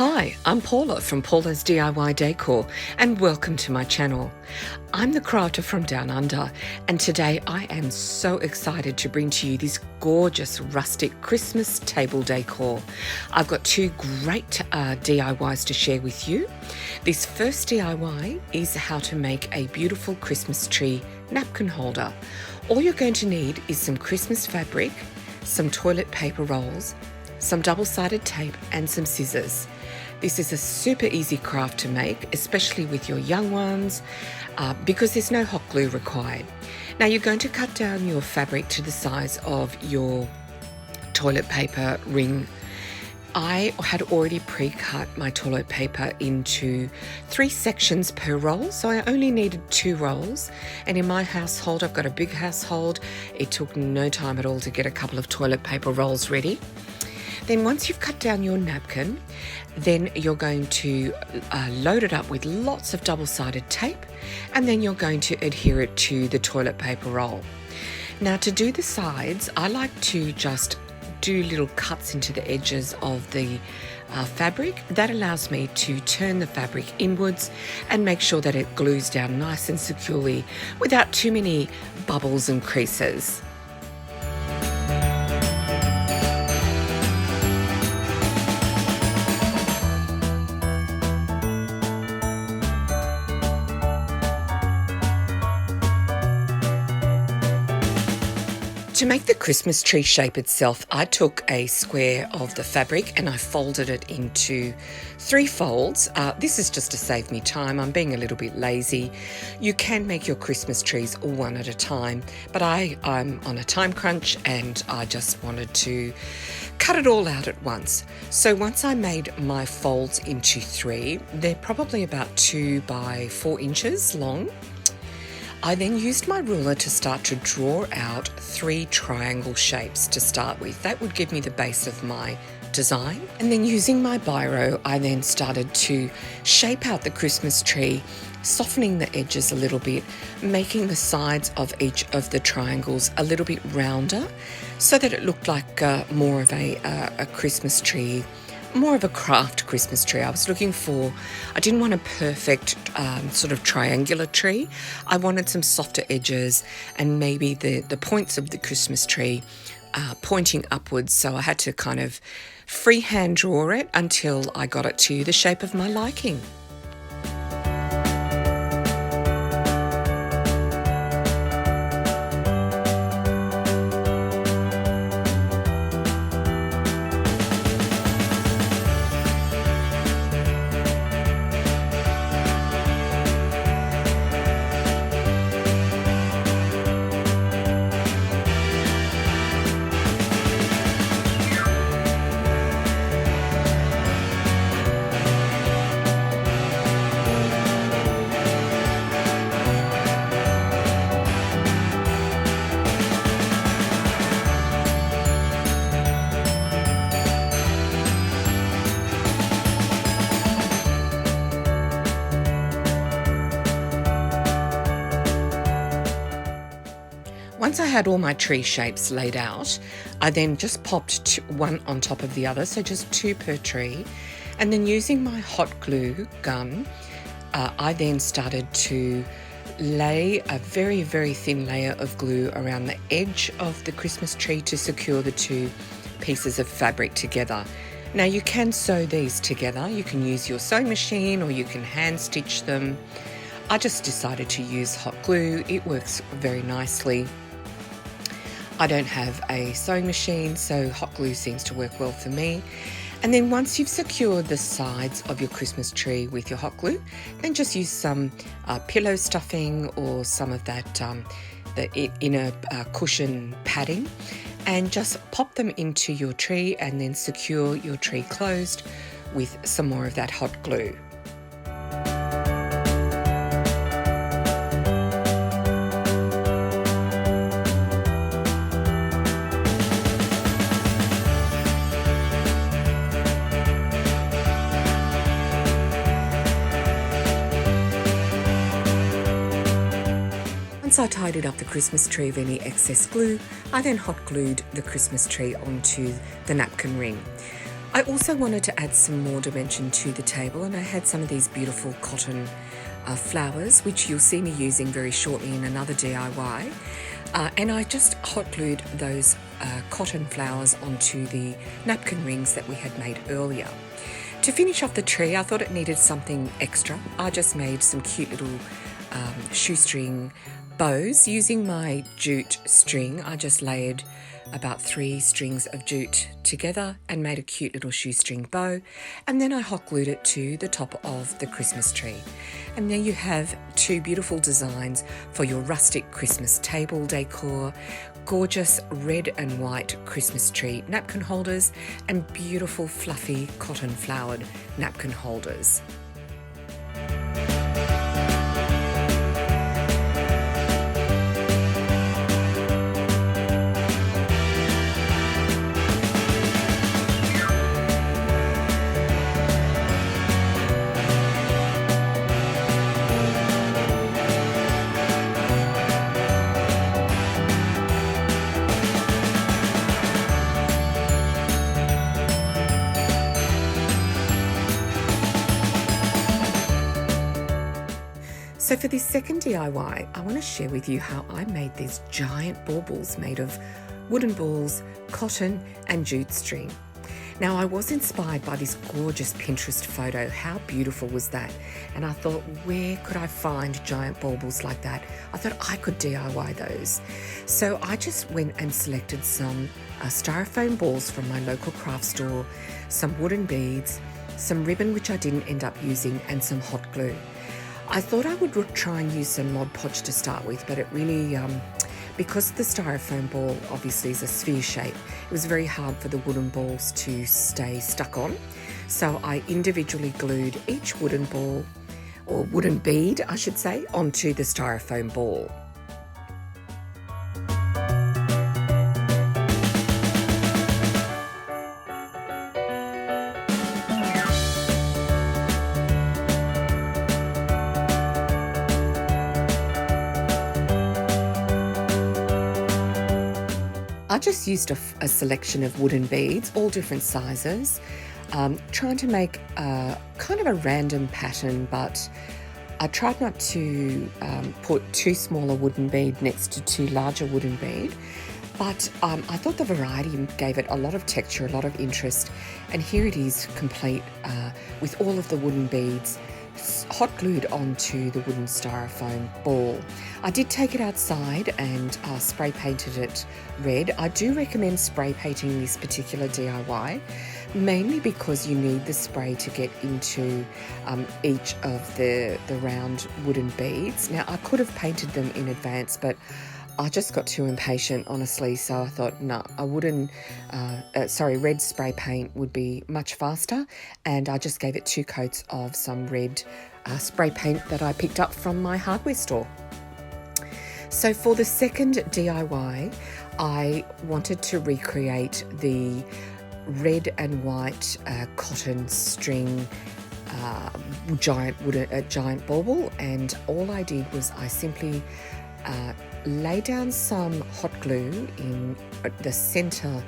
Hi, I'm Paula from Paula's DIY Decor and welcome to my channel. I'm the crafter from Down Under and today I am so excited to bring to you this gorgeous rustic Christmas table decor. I've got two great DIYs to share with you. This first DIY is how to make a beautiful Christmas tree napkin holder. All you're going to need is some Christmas fabric, some toilet paper rolls, some double-sided tape and some scissors. This is a super easy craft to make, especially with your young ones, because there's no hot glue required. Now you're going to cut down your fabric to the size of your toilet paper ring. I had already pre-cut my toilet paper into 3 sections per roll, so I only needed 2 rolls. And in my household, I've got a big household, it took no time at all to get a couple of toilet paper rolls ready. Then once you've cut down your napkin, then you're going to load it up with lots of double-sided tape, and then you're going to adhere it to the toilet paper roll. Now to do the sides, I like to just do little cuts into the edges of the fabric. That allows me to turn the fabric inwards and make sure that it glues down nice and securely without too many bubbles and creases. To make the Christmas tree shape itself, I took a square of the fabric and I folded it into 3 folds. This is just to save me time. I'm being a little bit lazy. You can make your Christmas trees all one at a time, but I'm on a time crunch and I just wanted to cut it all out at once. So once I made my folds into 3, they're probably about 2 by 4 inches long. I then used my ruler to start to draw out 3 triangle shapes to start with. That would give me the base of my design. And then using my biro, I then started to shape out the Christmas tree, softening the edges a little bit, making the sides of each of the triangles a little bit rounder so that it looked like more of a Christmas tree, more of a craft Christmas tree. I was looking for, I didn't want a perfect sort of triangular tree. I wanted some softer edges and maybe the points of the Christmas tree pointing upwards. So I had to kind of freehand draw it until I got it to the shape of my liking. Once I had all my tree shapes laid out, I then just popped one on top of the other, so just 2 per tree. And then using my hot glue gun, I then started to lay a very, very thin layer of glue around the edge of the Christmas tree to secure the 2 pieces of fabric together. Now you can sew these together. You can use your sewing machine or you can hand stitch them. I just decided to use hot glue. It works very nicely. I don't have a sewing machine, so hot glue seems to work well for me. And then once you've secured the sides of your Christmas tree with your hot glue, then just use some pillow stuffing or some of that the inner cushion padding and just pop them into your tree and then secure your tree closed with some more of that hot glue. Once I tidied up the Christmas tree of any excess glue, I then hot glued the Christmas tree onto the napkin ring. I also wanted to add some more dimension to the table, and I had some of these beautiful cotton flowers, which you'll see me using very shortly in another DIY. And I just hot glued those cotton flowers onto the napkin rings that we had made earlier. To finish off the tree, I thought it needed something extra. I just made some cute little shoestring bows using my jute string. I just layered about 3 strings of jute together and made a cute little shoestring bow, and then I hot glued it to the top of the Christmas tree. And there you have 2 beautiful designs for your rustic Christmas table decor, gorgeous red and white Christmas tree napkin holders, and beautiful fluffy cotton flowered napkin holders. So for this second DIY, I want to share with you how I made these giant baubles made of wooden balls, cotton and jute string. Now I was inspired by this gorgeous Pinterest photo. How beautiful was that? And I thought, where could I find giant baubles like that? I thought I could DIY those. So I just went and selected some styrofoam balls from my local craft store, some wooden beads, some ribbon which I didn't end up using, and some hot glue. I thought I would try and use some Mod Podge to start with, but it really, because the styrofoam ball obviously is a sphere shape, it was very hard for the wooden balls to stay stuck on. So I individually glued each wooden ball, or wooden bead I should say, onto the styrofoam ball. I just used a selection of wooden beads, all different sizes, trying to make kind of a random pattern, but I tried not to put 2 smaller wooden beads next to 2 larger wooden beads. But I thought the variety gave it a lot of texture, a lot of interest, and here it is complete with all of the wooden beads hot glued onto the wooden styrofoam ball. I did take it outside and spray painted it red. I do recommend spray painting this particular DIY, mainly because you need the spray to get into each of the round wooden beads. Now I could have painted them in advance, but I just got too impatient, honestly, so I thought, no, I wouldn't, red spray paint would be much faster, and I just gave it 2 coats of some red spray paint that I picked up from my hardware store. So for the second DIY, I wanted to recreate the red and white cotton string giant bauble, and all I did was I simply lay down some hot glue in the center.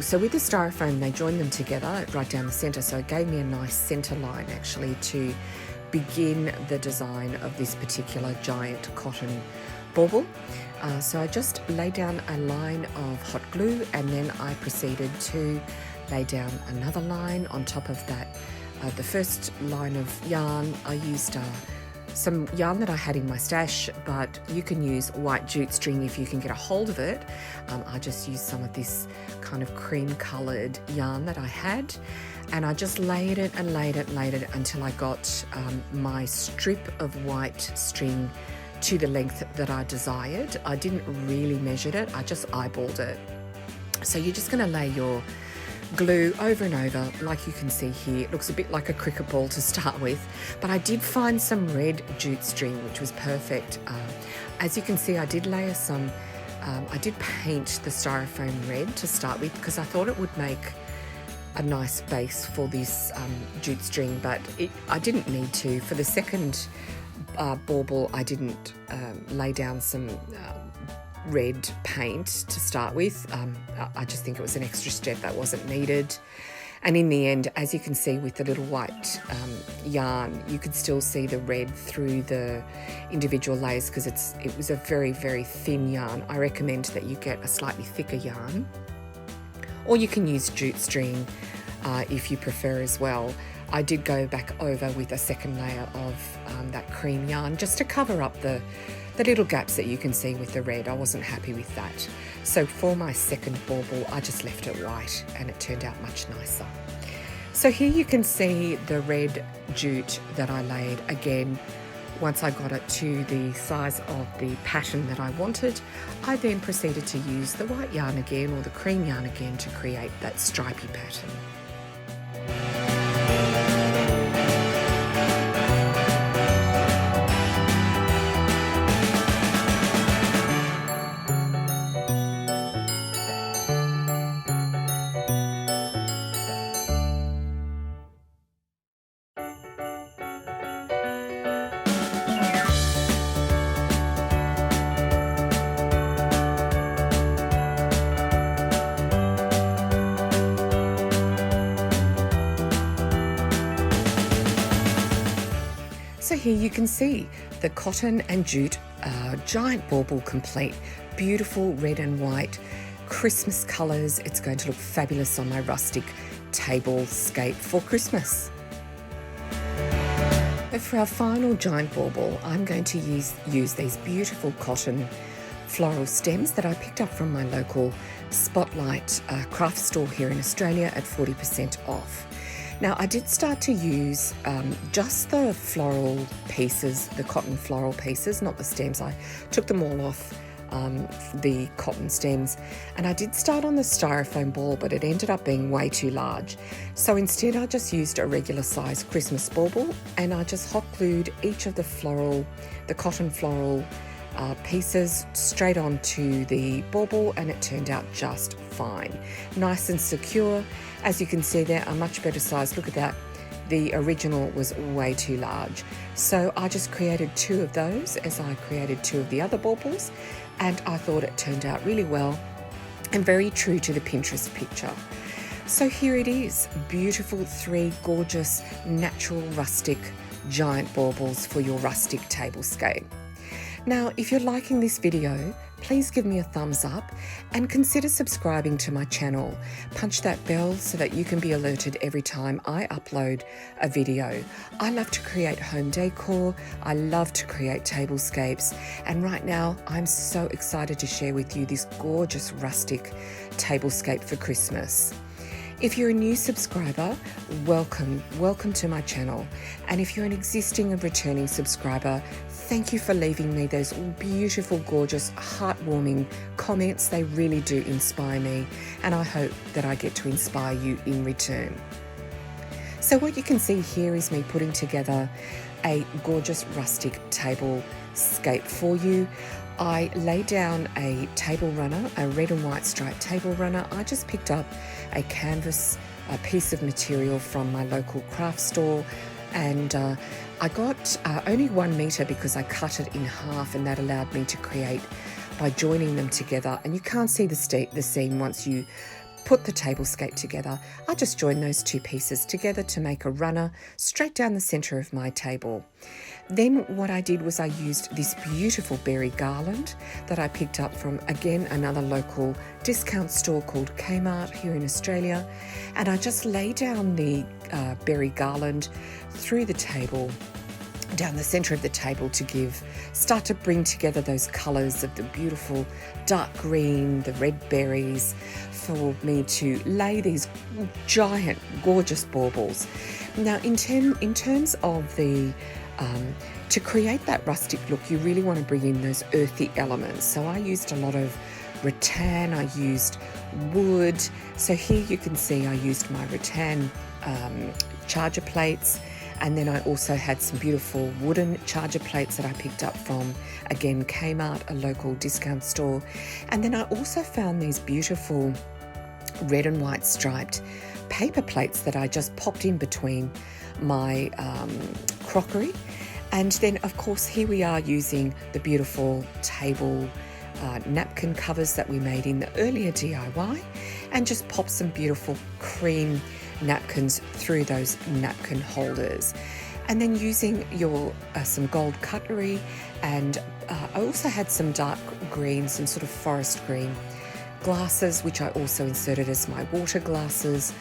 So with the styrofoam, they joined them together right down the center, so it gave me a nice center line actually to begin the design of this particular giant cotton bauble. So I just laid down a line of hot glue, and then I proceeded to lay down another line on top of that. The first line of yarn, I used some yarn that I had in my stash, but you can use white jute string if you can get a hold of it. I just used some of this kind of cream coloured yarn that I had, and I just laid it and laid it and laid it until I got my strip of white string to the length that I desired. I didn't really measure it, I just eyeballed it. So you're just going to lay your glue over and over, like you can see here. It looks a bit like a cricket ball to start with, but I did find some red jute string which was perfect. As you can see, I did layer some, I did paint the styrofoam red to start with because I thought it would make a nice base for this jute string, but I didn't need to. For the second bauble, I didn't lay down some red paint to start with. I just think it was an extra step that wasn't needed. And in the end, as you can see with the little white yarn, you could still see the red through the individual layers because it was a very, very thin yarn. I recommend that you get a slightly thicker yarn, or you can use jute string if you prefer as well. I did go back over with a second layer of that cream yarn just to cover up the little gaps that you can see with the red. I wasn't happy with that. So for my second bauble, I just left it white and it turned out much nicer. So here you can see the red jute that I laid again. Once I got it to the size of the pattern that I wanted, I then proceeded to use the white yarn again, or the cream yarn again, to create that stripy pattern. So here you can see the cotton and jute giant bauble complete. Beautiful red and white, Christmas colours. It's going to look fabulous on my rustic tablescape for Christmas. But for our final giant bauble, I'm going to use these beautiful cotton floral stems that I picked up from my local Spotlight craft store here in Australia at 40% off. Now, I did start to use just the floral pieces, the cotton floral pieces, not the stems. I took them all off the cotton stems, and I did start on the styrofoam ball, but it ended up being way too large. So instead, I just used a regular size Christmas bauble, and I just hot glued each of the cotton floral pieces straight onto the bauble, and it turned out just fine. Nice and secure. As you can see, there are much better size. Look at that. The original was way too large. So I just created 2 of those as I created 2 of the other baubles, and I thought it turned out really well and very true to the Pinterest picture. So here it is, beautiful 3 gorgeous natural rustic giant baubles for your rustic tablescape. Now, if you're liking this video, please give me a thumbs up and consider subscribing to my channel. Punch that bell so that you can be alerted every time I upload a video. I love to create home decor, I love to create tablescapes, and right now I'm so excited to share with you this gorgeous rustic tablescape for Christmas. If you're a new subscriber, welcome to my channel. And if you're an existing and returning subscriber, thank you for leaving me those beautiful, gorgeous, heartwarming comments. They really do inspire me, and I hope that I get to inspire you in return. So what you can see here is me putting together a gorgeous rustic tablescape for you. I laid down a table runner, a red and white striped table runner. I just picked up a canvas, a piece of material from my local craft store, and I got only 1 metre because I cut it in half, and that allowed me to create by joining them together. And you can't see the seam once you put the tablescape together. I just joined those 2 pieces together to make a runner straight down the centre of my table. Then what I did was I used this beautiful berry garland that I picked up from, again, another local discount store called Kmart here in Australia. And I just laid down the berry garland through the table, down the centre of the table, to start to bring together those colours of the beautiful dark green, the red berries, for me to lay these giant, gorgeous baubles. Now, in terms of the to create that rustic look, you really want to bring in those earthy elements. So I used a lot of rattan, I used wood. So here you can see I used my rattan charger plates, and then I also had some beautiful wooden charger plates that I picked up from, again, Kmart, a local discount store. And then I also found these beautiful red and white striped paper plates that I just popped in between my crockery. And then, of course, here we are using the beautiful table napkin covers that we made in the earlier DIY, and just pop some beautiful cream napkins through those napkin holders. And then using your some gold cutlery, and I also had some dark green, some sort of forest green glasses, which I also inserted as my water glasses.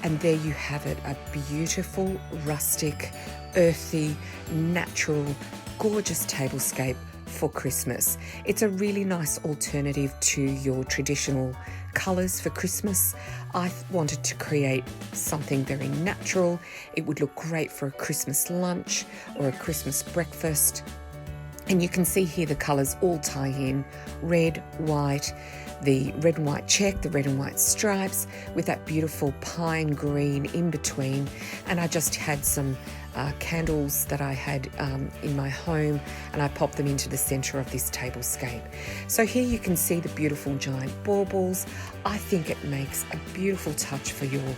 And there you have it, a beautiful, rustic, earthy, natural, gorgeous tablescape for Christmas. It's a really nice alternative to your traditional colours for Christmas. I wanted to create something very natural. It would look great for a Christmas lunch or a Christmas breakfast. And you can see here the colours all tie in: red, white, the red and white check, the red and white stripes with that beautiful pine green in between. And I just had some candles that I had in my home, and I popped them into the centre of this tablescape. So here you can see the beautiful giant baubles. I think it makes a beautiful touch for your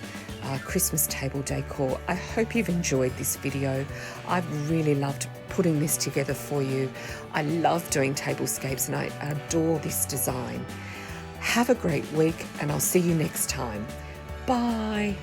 Christmas table decor. I hope you've enjoyed this video. I've really loved putting this together for you. I love doing tablescapes and I adore this design. Have a great week, and I'll see you next time. Bye.